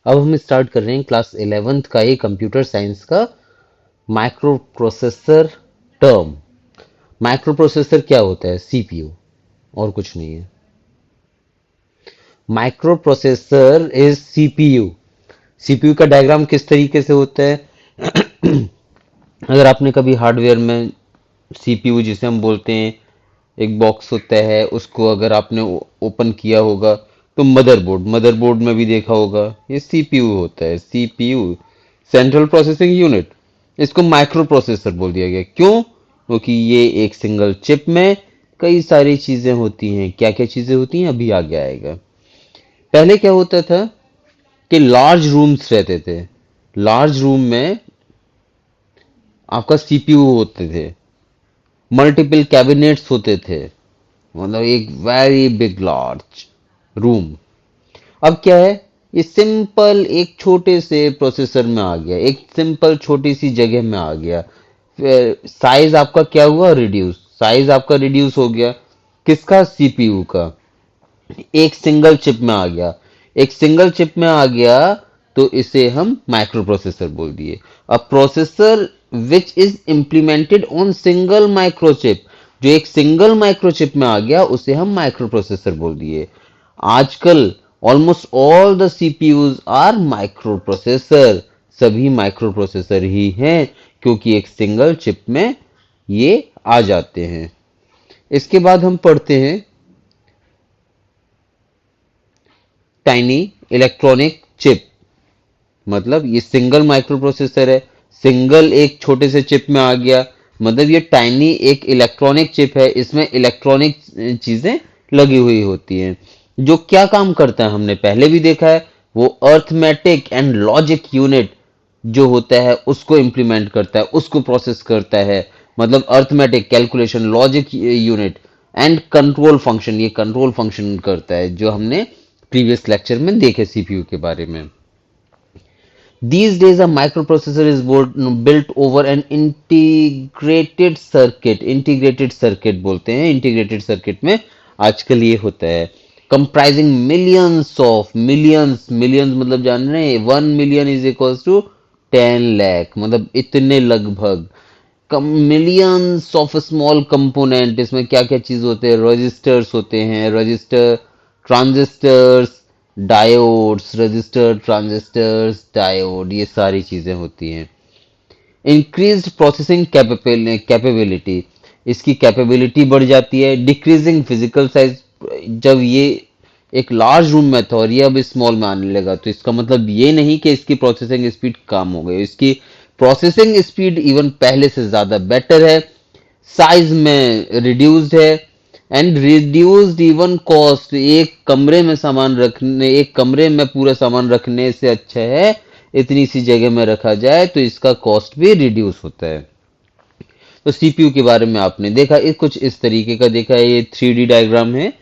अब हम स्टार्ट कर रहे हैं क्लास 11th का ये कंप्यूटर साइंस का micro processor term. Micro processor क्या होता है? सीपीयू, और कुछ नहीं है। Micro processor is CPU. CPU का डायग्राम किस तरीके से होता है? अगर आपने कभी हार्डवेयर में सीपीयू जिसे हम बोलते हैं, एक बॉक्स होता है, उसको अगर आपने ओपन किया होगा तो मदरबोर्ड, मदरबोर्ड में भी देखा होगा, ये सीपीयू होता है। CPU, central processing unit. इसको माइक्रो प्रोसेसर बोल दिया गया, क्यों? क्योंकि ये एक सिंगल चिप में कई सारी चीजें होती हैं। क्या क्या चीजें होती हैं अभी आगे आएगा। पहले क्या होता था कि लार्ज रूम्स रहते थे। लार्ज रूम में आपका सीपीयू होते थे, मल्टीपल कैबिनेट्स होते थे, मतलब एक वेरी बिग लार्ज रूम। अब क्या है, ये सिंपल एक छोटे से प्रोसेसर में आ गया, एक सिंपल छोटी सी जगह में आ गया। साइज आपका क्या हुआ? रिड्यूस। साइज आपका रिड्यूस हो गया। किसका? सीपीयू का। एक सिंगल चिप में आ गया। एक सिंगल चिप में आ गया तो इसे हम माइक्रो प्रोसेसर बोल दिए। अ processor which is implemented on single microchip. जो एक सिंगल माइक्रोचिप में आ गया उसे हम माइक्रो प्रोसेसर बोल दिए। आजकल almost all the CPUs are micro processor. सभी माइक्रो प्रोसेसर ही हैं, क्योंकि एक सिंगल चिप में ये आ जाते हैं। इसके बाद हम पढ़ते हैं टाइनी इलेक्ट्रॉनिक चिप। मतलब ये सिंगल माइक्रो प्रोसेसर है, सिंगल एक छोटे से चिप में आ गया, मतलब ये टाइनी एक इलेक्ट्रॉनिक चिप है। इसमें इलेक्ट्रॉनिक चीजें लगी हुई होती हैं। जो क्या काम करता है हमने पहले भी देखा है, वो अर्थमेटिक एंड लॉजिक यूनिट जो होता है उसको इंप्लीमेंट करता है, उसको प्रोसेस करता है। मतलब arithmetic, calculation, logic unit and control function, ये कंट्रोल फंक्शन करता है, जो हमने प्रीवियस लेक्चर में देखे सीपीयू के बारे में। These days, a microprocessor is built over an integrated circuit. Integrated circuit बोलते हैं। integrated circuit में आजकल ये होता है, comprising millions मतलब जान रहे हैं, 1 million is equals to 10 lakh, मतलब इतने लगभग मिलियंस ऑफ स्मॉल कंपोनेंट। इसमें क्या क्या चीज होते हैं? रजिस्टर्स होते हैं, register, transistors, diodes, register, transistors, diode, ये सारी चीजें होती हैं। इंक्रीज्ड प्रोसेसिंग कैपेबिलिटी, इसकी कैपेबिलिटी बढ़ जाती है। डिक्रीजिंग फिजिकल साइज, जब ये एक लार्ज रूम में था और ये अब स्मॉल में आने लगा, तो इसका मतलब ये नहीं कि इसकी प्रोसेसिंग स्पीड कम हो गई, इसकी प्रोसेसिंग स्पीड इवन पहले से ज्यादा बेटर है। साइज में रिड्यूस्ड है एंड रिड्यूस्ड इवन कॉस्ट। एक कमरे में सामान रखने, एक कमरे में पूरा सामान रखने से अच्छा है इतनी सी जगह में रखा जाए, तो इसका कॉस्ट भी रिड्यूस होता है। तो सीपीयू के बारे में आपने देखा, कुछ इस तरीके का देखा है। ये 3D डायग्राम है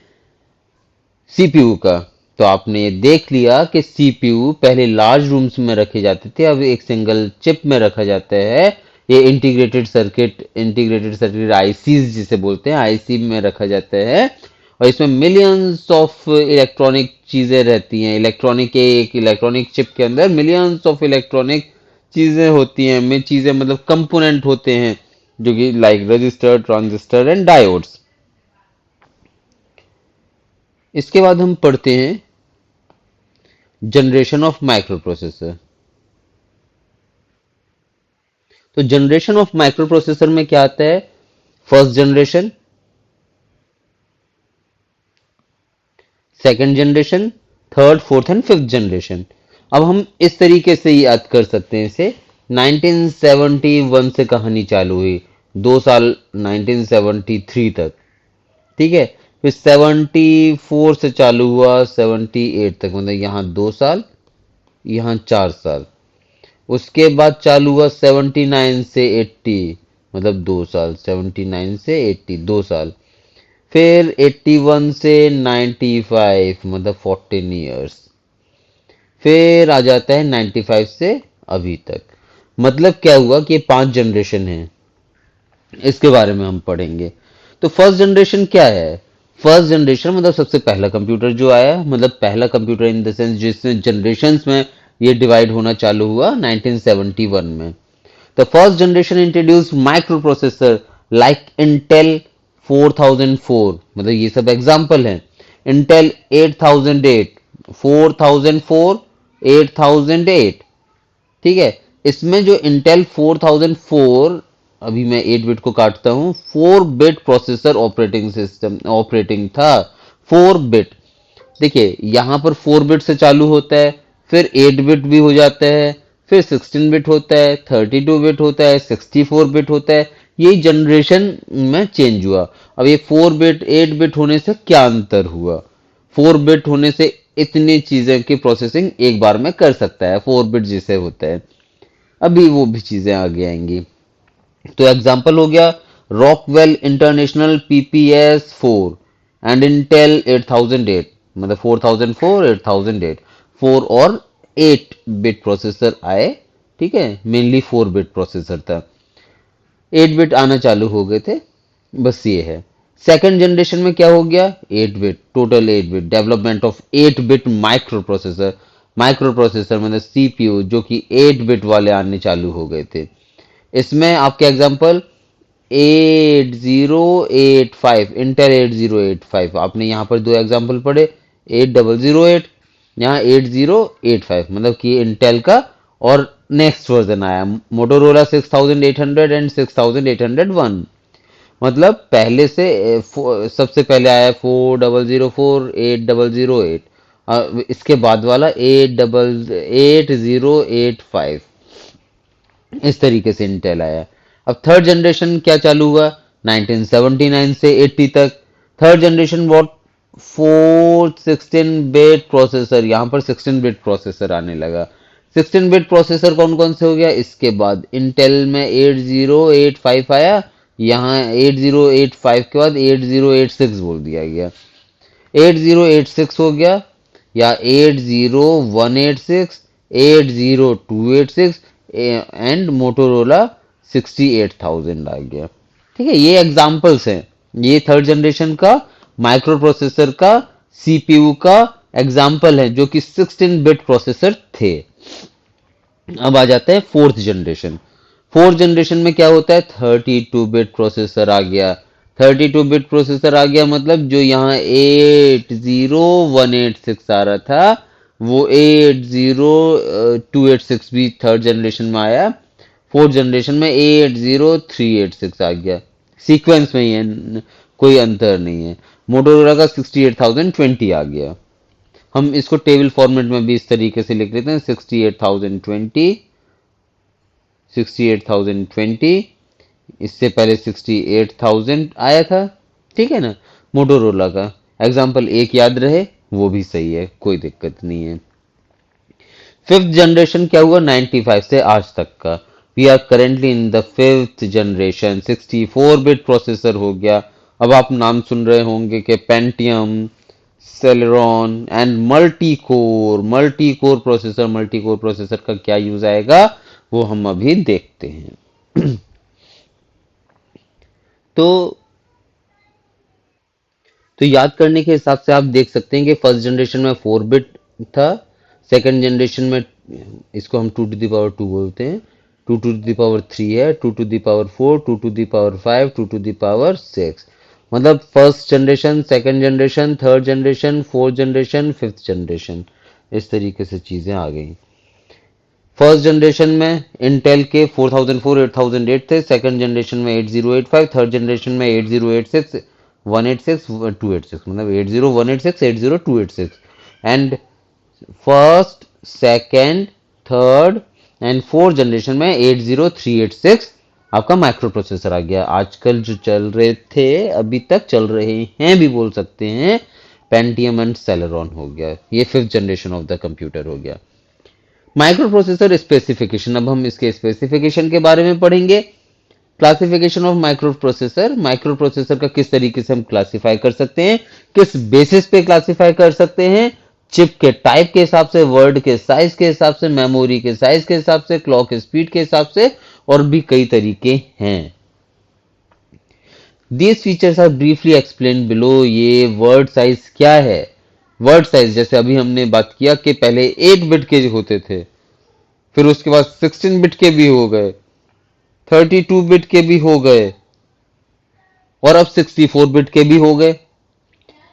सीपीयू का। तो आपने ये देख लिया कि सीपीयू पहले लार्ज रूम्स में रखे जाते थे, अब एक सिंगल चिप में रखा जाता है। ये इंटीग्रेटेड सर्किट आईसीज जिसे बोलते हैं, आईसी में रखा जाता है। और इसमें मिलियंस ऑफ इलेक्ट्रॉनिक चीजें रहती हैं। इलेक्ट्रॉनिक, एक इलेक्ट्रॉनिक चिप के अंदर मिलियंस ऑफ इलेक्ट्रॉनिक चीजें होती हैं। में चीजें मतलब कंपोनेंट होते हैं, जो कि like register, transistor and diodes. इसके बाद हम पढ़ते हैं जनरेशन ऑफ माइक्रो प्रोसेसर। तो जनरेशन ऑफ माइक्रो प्रोसेसर में क्या आता है? First generation, second generation, third, fourth and fifth generation. अब हम इस तरीके से याद कर सकते हैं इसे। 1971 से कहानी चालू हुई, 2 साल 1973 तक, ठीक है। फिर 74 से चालू हुआ 78 तक, मतलब यहाँ 2 साल, यहाँ 4 साल। उसके बाद चालू हुआ 79 से 80, मतलब 2 साल, 79 से 80, 2 साल। फिर 81 से 95, मतलब 14 ईयर्स। फिर आ जाता है 95 से अभी तक। मतलब क्या हुआ कि ये 5 जनरेशन है। इसके बारे में हम पढ़ेंगे। तो फर्स्ट जनरेशन क्या है? फर्स्ट जनरेशन मतलब सबसे पहला कंप्यूटर जो आया, मतलब पहला कंप्यूटर इन द सेंस जिसमें जनरेशन्स में ये डिवाइड होना चालू हुआ 1971 में। The first generation introduce micro processor like Intel 4004, मतलब ये सब एग्जाम्पल हैं। इंटेल 8008, 4004, 8008, ठीक है। इसमें जो इंटेल 4004, अभी मैं 8 बिट को काटता हूं, 4 bit processor operating system operating था। 4 बिट, देखिए यहां पर 4 बिट से चालू होता है, फिर 8 बिट भी हो जाता है, फिर 16 बिट होता है, 32 बिट होता है, 64 बिट होता है। यही जनरेशन में चेंज हुआ। अब ये 4 बिट 8 बिट होने से क्या अंतर हुआ? 4 बिट होने से इतनी चीजें की प्रोसेसिंग एक बार में कर सकता है, 4 बिट जिसे होता है। अभी वो भी चीजें आगे आएंगी। तो एग्जांपल हो गया Rockwell international PPS 4 and Intel 8008, मतलब 4004, 8008, 4 और 8 बिट प्रोसेसर आए, ठीक है। मेनली 4 बिट प्रोसेसर था, 8 बिट आना चालू हो गए थे। बस ये है। सेकंड जनरेशन में क्या हो गया? 8 bit, total 8 bit, development of 8 bit micro processor. Micro processor मतलब सीपीयू, जो कि 8 बिट वाले आने चालू हो गए थे। इसमें आपके एग्जांपल 8085, इंटेल 8085, आपने यहाँ पर दो एग्जांपल पढ़े, 8008, यहाँ 8085, मतलब कि इंटेल का और नेक्स्ट वर्जन आया मोटोरोला 6800 एंड 6801। मतलब पहले से सबसे पहले आया 4004, 8008, इसके बाद वाला 8085, इस तरीके से इंटेल आया। अब थर्ड जनरेशन क्या चालू हुआ? 1979 से 80 तक। Third generation what? 16 bit processor, यहां पर 16 बिट प्रोसेसर आने लगा। 16 बिट प्रोसेसर कौन कौन से हो गया? इसके बाद इंटेल में 8085 आया, यहाँ 8085 के बाद 8086 बोल दिया गया। 8086 हो गया, या 80186, 80286 एंड मोटोरोला 68000 आ गया। ठीक है, ये एग्जांपल्स हैं। ये थर्ड जनरेशन का माइक्रो प्रोसेसर का सीपीयू का एग्जांपल है, जो कि 16 बिट प्रोसेसर थे। अब आ जाते हैं फोर्थ जनरेशन। फोर्थ जनरेशन में क्या होता है? 32 बिट प्रोसेसर आ गया। 32 बिट प्रोसेसर आ गया मतलब जो यहाँ 80186 आ रहा था, वो 80286 भी थर्ड जनरेशन में आया। फोर्थ जनरेशन में 80386 आ गया। सीक्वेंस में ही है, कोई अंतर नहीं है। मोटोरोला का 68020 आ गया। हम इसको टेबल फॉर्मेट में भी इस तरीके से लिख लेते हैं, 68020, 68020, इससे पहले 68000 आया था, ठीक है ना। मोटोरोला का एग्जाम्पल एक याद रहे वो भी सही है, कोई दिक्कत नहीं है। फिफ्थ जनरेशन क्या हुआ? 95 से आज तक का। We are currently in the fifth generation. 64 bit processor हो गया। अब आप नाम सुन रहे होंगे कि Pentium, Celeron and multi core processor. Multi core processor का क्या यूज आएगा वो हम अभी देखते हैं। तो याद करने के हिसाब से आप देख सकते हैं कि फर्स्ट जनरेशन में 4 बिट था। सेकंड जनरेशन में इसको हम 2 to the power 2 बोलते हैं, 2 to the power 3 है, 2 to the power 4, 2 to the power 5, 2 to the power 6। मतलब first generation, second generation, third generation, fourth generation, fifth generation, इस तरीके से चीजें आ गई। फर्स्ट जनरेशन में इंटेल के 4004, 8008 थे। सेकंड जनरेशन में 8085, थर्ड जनरेशन में 8086, 186, 286, मतलब 80186, 80286। And first, second, third and fourth generation में 80386 आपका माइक्रो प्रोसेसर आ गया। आजकल जो चल रहे थे, अभी तक चल रहे हैं भी बोल सकते हैं, पेंटियम एंड सेलेरॉन हो गया। ये fifth generation of the computer हो गया। माइक्रो प्रोसेसर स्पेसिफिकेशन, अब हम इसके स्पेसिफिकेशन के बारे में पढ़ेंगे। Classification of micro processor. Micro processor का किस तरीके से हम क्लासिफाई कर सकते हैं, किस बेसिस पे क्लासिफाई कर सकते हैं? चिप के टाइप के हिसाब से, वर्ड के साइज के हिसाब से, मेमोरी के साइज के हिसाब से, क्लॉक स्पीड के हिसाब से, और भी कई तरीके हैं। These features are briefly explain below. ये वर्ड साइज क्या है, वर्ड साइज जैसे अभी हमने बात किया कि पहले 8 बिट के होते थे, फिर उसके बाद 16 बिट के भी हो गए, 32 बिट के भी हो गए, और अब 64 बिट के भी हो गए।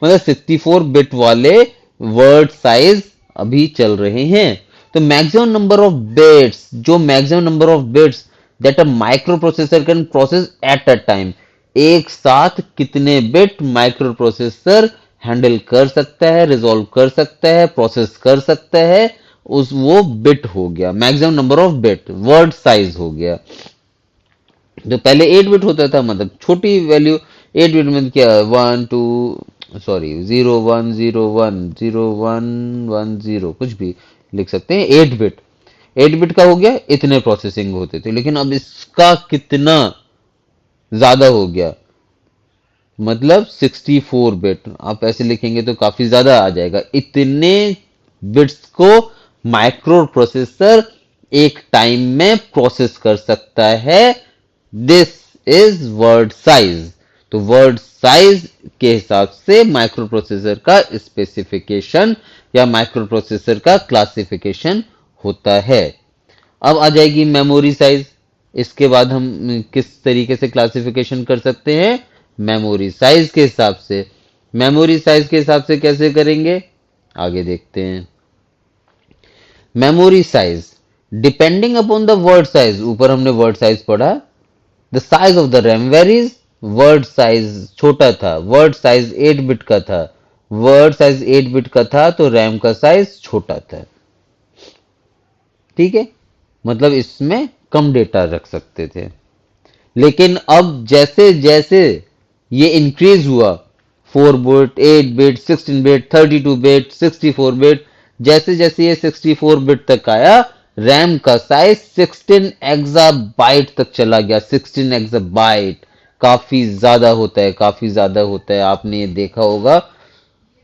मतलब 64 बिट वाले वर्ड साइज अभी चल रहे हैं। तो मैक्सिमम नंबर ऑफ बिट्स, जो maximum number of bits that a micro processor can process at a time, एक साथ कितने बिट माइक्रो प्रोसेसर हैंडल कर सकता है, रिजॉल्व कर सकता है, प्रोसेस कर सकता है, उस वो बिट हो गया, maximum number of bit word size हो गया। जो पहले 8 बिट होता था, मतलब छोटी वैल्यू, 8 बिट में क्या, 0 1 2 सॉरी 0 1 0 1 0 1 1 0 कुछ भी लिख सकते हैं। 8 बिट, 8 बिट का हो गया, इतने प्रोसेसिंग होते थे, लेकिन अब इसका कितना ज्यादा हो गया, मतलब 64 बिट। आप ऐसे लिखेंगे तो काफी ज्यादा आ जाएगा। इतने बिट्स को माइक्रो प्रोसेसर एक टाइम में प्रोसेस कर सकता है। This is word size. तो वर्ड साइज के हिसाब से माइक्रो प्रोसेसर का स्पेसिफिकेशन या माइक्रो प्रोसेसर का क्लासिफिकेशन होता है। अब आ जाएगी मेमोरी साइज। इसके बाद हम किस तरीके से क्लासिफिकेशन कर सकते हैं, मेमोरी साइज के हिसाब से। मेमोरी साइज के हिसाब से कैसे करेंगे, आगे देखते हैं। Memory size depending upon the word size, ऊपर हमने वर्ड साइज पढ़ा। The size of the RAM varies, word size छोटा था, वर्ड साइज 8 बिट का था, वर्ड साइज 8 बिट का था तो रैम का साइज छोटा था। ठीक है, मतलब इसमें कम डेटा रख सकते थे। लेकिन अब जैसे जैसे ये इंक्रीज हुआ, 4 bit, 8 bit, 16 bit, 32 bit, 64 bit, जैसे जैसे ये 64 बिट तक आया, रैम का साइज 16 एक्साबाइट तक चला गया। 16 एक्साबाइट काफी ज्यादा होता है, काफी ज्यादा होता है, आपने ये देखा होगा।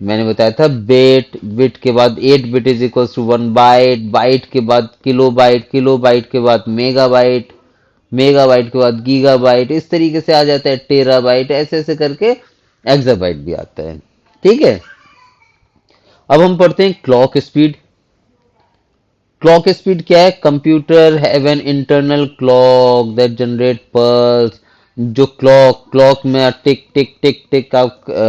मैंने बताया था बिट, बिट के बाद 8 bit is equal to 1 byte, byte के बाद किलोबाइट, किलोबाइट के बाद मेगाबाइट, मेगाबाइट के बाद गीगाबाइट, इस तरीके से आ जाता है टेराबाइट, ऐसे ऐसे करके एक्साबाइट भी आता है। ठीक है, अब हम पढ़ते हैं क्लॉक स्पीड। क्लॉक स्पीड क्या है, computer have an internal clock that generate pulse. जो क्लॉक क्लॉक में टिक टिक टिक टिक का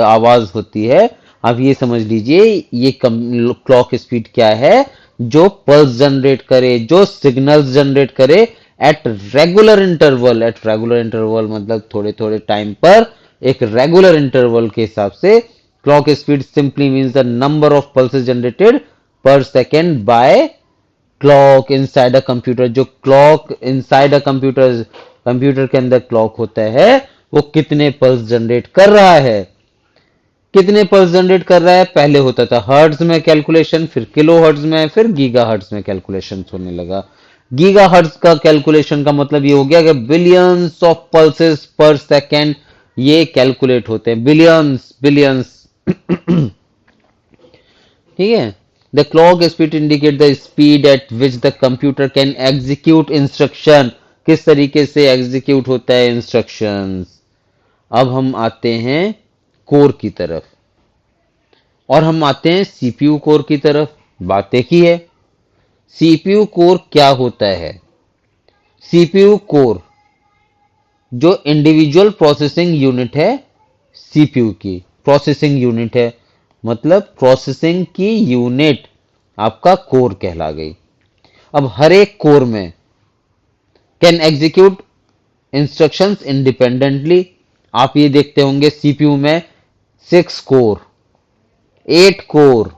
आवाज होती है, आप ये समझ लीजिए ये क्लॉक स्पीड क्या है, जो पल्स जनरेट करे, जो सिग्नल्स जनरेट करे at regular interval. At regular interval मतलब थोड़े थोड़े टाइम पर, एक रेगुलर इंटरवल के हिसाब से। Clock speed simply means the number of pulses generated per second by clock inside a computer. जो clock inside a computer, computer के अंदर क्लॉक होता है, वो कितने पल्स जनरेट कर रहा है, कितने पल्स जनरेट कर रहा है। पहले होता था हर्ट्ज में कैलकुलेशन, फिर किलो हर्ट्ज में, फिर गीगा हर्ट्ज में कैलकुलेशन होने लगा। गीगा हर्ट्ज का कैलकुलेशन का मतलब ये हो गया कि बिलियंस ऑफ पल्सेस पर सेकेंड ये कैलकुलेट होते हैं, बिलियंस बिलियंस। ठीक है, the clock speed indicate the speed at which the computer can execute instruction, किस तरीके से एग्जीक्यूट होता है इंस्ट्रक्शंस। अब हम आते हैं कोर की तरफ, और हम आते हैं सीपीयू कोर की तरफ। बातें की है, सीपीयू कोर क्या होता है। सीपीयू कोर जो इंडिविजुअल प्रोसेसिंग यूनिट है, सीपीयू की प्रोसेसिंग यूनिट है, मतलब प्रोसेसिंग की यूनिट आपका कोर कहला गई। अब हर एक कोर में कैन एग्जीक्यूट इंस्ट्रक्शंस इंडिपेंडेंटली। आप ये देखते होंगे सीपीयू में 6 कोर, 8 कोर,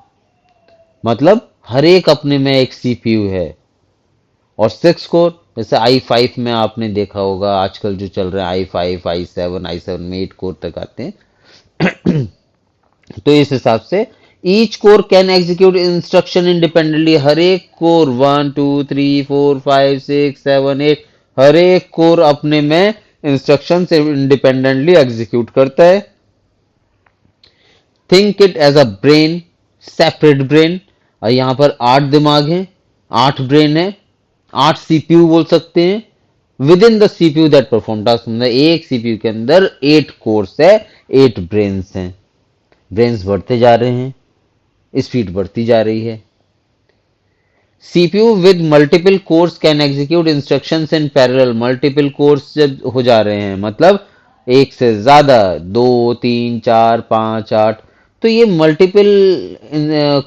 मतलब हर एक अपने में एक सीपीयू है। और 6 कोर जैसे i5 में आपने देखा होगा, आजकल जो चल रहा है i5, i7 में 8 कोर तक आते हैं। तो इस हिसाब से each core can execute instruction independently. हर एक कोर 1 2 3 4 5 6 7 8, हर एक कोर अपने में इंस्ट्रक्शन से इंडिपेंडेंटली एग्जीक्यूट करता है। Think it as a brain, separate brain. और यहां पर 8 दिमाग हैं, 8 ब्रेन है, 8 सीपीयू बोल सकते हैं। With in the CPU that perform task, मतलब एक सीपीयू के अंदर 8 कोर्स है, 8 ब्रेन्स हैं। ब्रेन्स बढ़ते जा रहे हैं, स्पीड बढ़ती जा रही है। CPU with multiple course can execute instructions in parallel. Multiple course जब हो जा रहे हैं मतलब एक से ज्यादा, दो, तीन, चार, पांच, आठ, तो ये मल्टीपल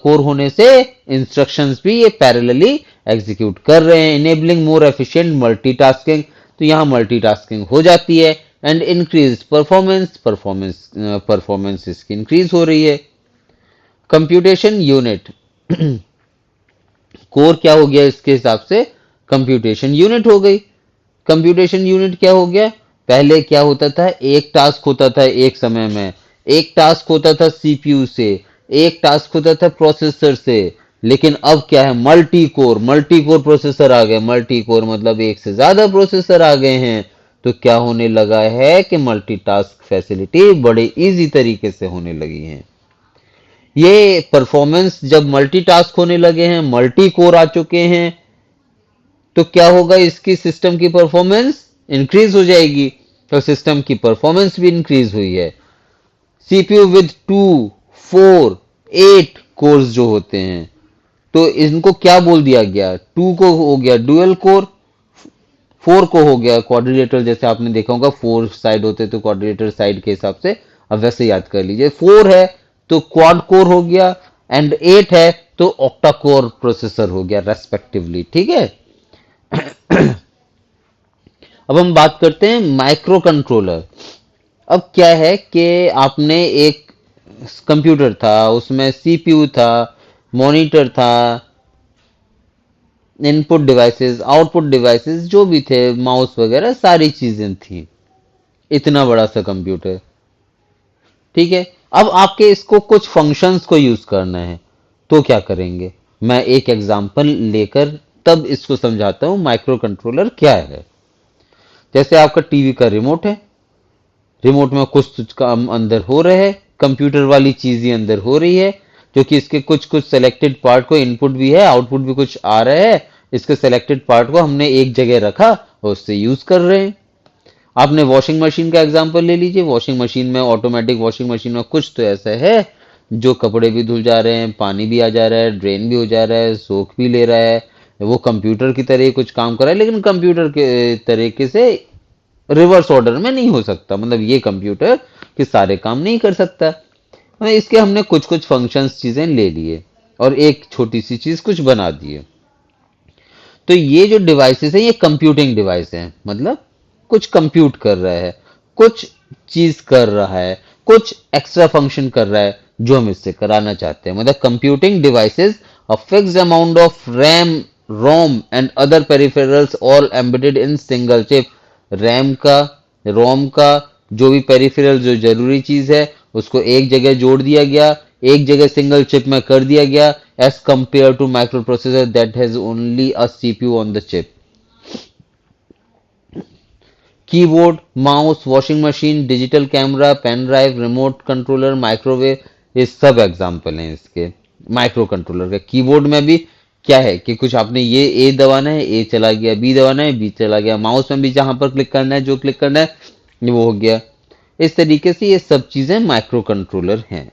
कोर होने से इंस्ट्रक्शंस भी ये पैरेलली एग्जीक्यूट कर रहे हैं, इनेबलिंग मोर एफिशिएंट मल्टीटास्किंग। तो यहाँ मल्टीटास्किंग हो जाती है एंड इंक्रीज परफॉर्मेंस, परफॉर्मेंस इसकी इंक्रीज हो रही है। कंप्यूटेशन यूनिट, कोर क्या हो गया इसके हिसाब से, कंप्यूटेशन यूनिट हो गई। कंप्यूटेशन यूनिट क्या हो गया, पहले क्या होता था, एक टास्क होता था एक समय में, एक टास्क होता था सीपीयू से, एक टास्क होता था प्रोसेसर से, लेकिन अब क्या है, मल्टी कोर प्रोसेसर आ गए। मल्टी कोर मतलब एक से ज्यादा प्रोसेसर आ गए हैं, तो क्या होने लगा है कि मल्टीटास्क फैसिलिटी बड़े इजी तरीके से होने लगी है। ये परफॉर्मेंस जब मल्टीटास्क होने लगे हैं, मल्टी कोर आ चुके हैं, तो क्या होगा, इसकी सिस्टम की परफॉर्मेंस इंक्रीज हो जाएगी। तो सिस्टम की परफॉर्मेंस भी इंक्रीज हुई है। सीपीयू विद 2, 4, 8 कोर्स जो होते हैं, तो इनको क्या बोल दिया गया, 2 को हो गया डुअल कोर, 4 को हो गया क्वाड्रिलेटरल, जैसे आपने देखा होगा 4 साइड होते तो क्वाड्रिलेटरल साइड के हिसाब से, अब वैसे याद कर लीजिए। 4 है तो क्वाड कोर हो गया, एंड 8 है तो ऑक्टा कोर प्रोसेसर हो गया रेस्पेक्टिवली, ठीक है। अब हम बात करते हैं माइक्रो कंट्रोलर। अब क्या है कि आपने एक कंप्यूटर था, उसमें सीपीयू था, मॉनिटर था, इनपुट डिवाइसेस, आउटपुट डिवाइसेस जो भी थे, माउस वगैरह सारी चीजें थी, इतना बड़ा सा कंप्यूटर, ठीक है। अब आपके इसको कुछ फंक्शंस को यूज करना है, तो क्या करेंगे, मैं एक एग्जांपल लेकर तब इसको समझाता हूं माइक्रो कंट्रोलर क्या है। जैसे आपका टीवी का रिमोट है, रिमोट में कुछ काम अंदर हो रहे हैं, कंप्यूटर वाली चीज ही अंदर हो रही है, जो कि इसके कुछ कुछ सेलेक्टेड पार्ट को इनपुट भी है, आउटपुट भी कुछ आ रहा है, इसके सेलेक्टेड पार्ट को हमने एक जगह रखा और उससे यूज कर रहे हैं। आपने वॉशिंग मशीन का एग्जांपल ले लीजिए। वॉशिंग मशीन में, ऑटोमेटिक वॉशिंग मशीन में कुछ तो ऐसा है जो कपड़े भी धुल जा रहे हैं, पानी भी आ जा रहा है, ड्रेन भी हो जा रहा है, सोख भी ले रहा है, वो कंप्यूटर की तरह ही कुछ काम कर रहा है, लेकिन कंप्यूटर के तरीके से रिवर्स ऑर्डर में नहीं हो सकता, मतलब ये कंप्यूटर के सारे काम नहीं कर सकता। इसके हमने कुछ कुछ फंक्शंस चीजें ले लिए और एक छोटी सी चीज कुछ बना दिए। तो ये जो डिवाइसेस है, ये कंप्यूटिंग डिवाइस है, मतलब कुछ कंप्यूट कर रहा है, कुछ चीज कर रहा है, कुछ एक्स्ट्रा फंक्शन कर रहा है जो हम इससे कराना चाहते हैं। मतलब computing devices, a fixed amount of RAM, ROM and other peripherals all embedded in single chip. RAM का, रोम का, जो भी पेरिफेरल, जो जरूरी चीज है, उसको एक जगह जोड़ दिया गया, एक जगह सिंगल चिप में कर दिया गया, as compare to micro processor that has only a CPU on the chip. Keyboard, mouse, washing machine, digital camera, pen drive, remote controller, microwave, ये सब एग्जाम्पल हैं इसके माइक्रो कंट्रोलर के। कीबोर्ड में भी क्या है कि कुछ आपने ये ए दबाना है, ए चला गया, बी दबाना है, बी चला गया। माउस में भी जहां पर क्लिक करना है, जो क्लिक करना है, ये वो हो गया। इस तरीके से ये सब चीजें माइक्रो कंट्रोलर हैं।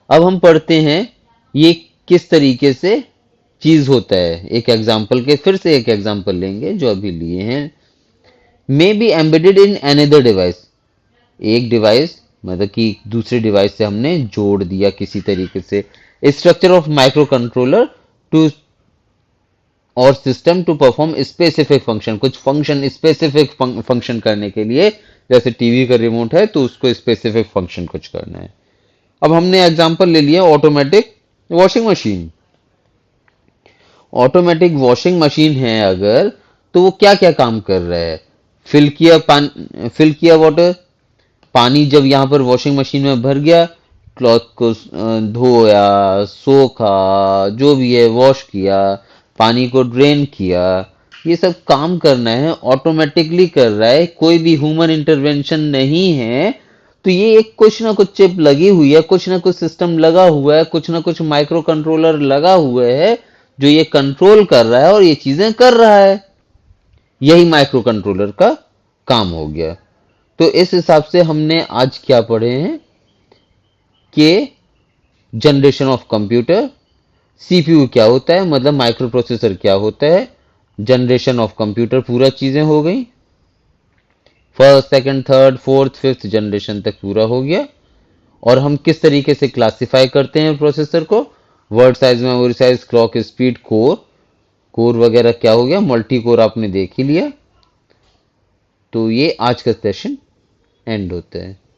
अब हम पढ़ते हैं ये किस तरीके से चीज होता है। एक एग्जाम्पल के, फिर से एक एग्जाम्पल लेंगे जो अभी लिए हैं। May be embedded in another device. एक डिवाइस मतलब कि दूसरे डिवाइस से हमने जोड़ दिया किसी तरीके से। Structure of microcontroller to और system to perform specific function. कुछ फंक्शन, स्पेसिफिक फंक्शन करने के लिए, जैसे टीवी का रिमोट है तो उसको स्पेसिफिक फंक्शन कुछ करना है। अब हमने एग्जांपल ले लिया automatic washing machine. Automatic washing machine है अगर, तो वो क्या क्या काम कर रहा है, फिल किया वाटर, पानी जब यहाँ पर वॉशिंग मशीन में भर गया, क्लॉथ को धोया, सोखा, जो भी है वॉश किया, पानी को ड्रेन किया, ये सब काम करना है, ऑटोमेटिकली कर रहा है, कोई भी ह्यूमन इंटरवेंशन नहीं है। तो ये एक कुछ ना कुछ चिप लगी हुई है, कुछ ना कुछ सिस्टम लगा हुआ है, कुछ ना कुछ माइक्रो कंट्रोलर लगा हुआ है जो ये कंट्रोल कर रहा है और ये चीजें कर रहा है। यही माइक्रो कंट्रोलर का काम हो गया। तो इस हिसाब से हमने आज क्या पढ़े हैं कि जनरेशन ऑफ कंप्यूटर, सीपीयू क्या होता है, मतलब माइक्रो प्रोसेसर क्या होता है, जनरेशन ऑफ कंप्यूटर, पूरा चीजें हो गई। First second third fourth fifth generation तक पूरा हो गया। और हम किस तरीके से क्लासिफाई करते हैं प्रोसेसर को, word size, memory size, clock speed, core, core वगैरह क्या हो गया, मल्टी कोर आपने देख ही लिया। तो ये आज का सेशन एंड होता है।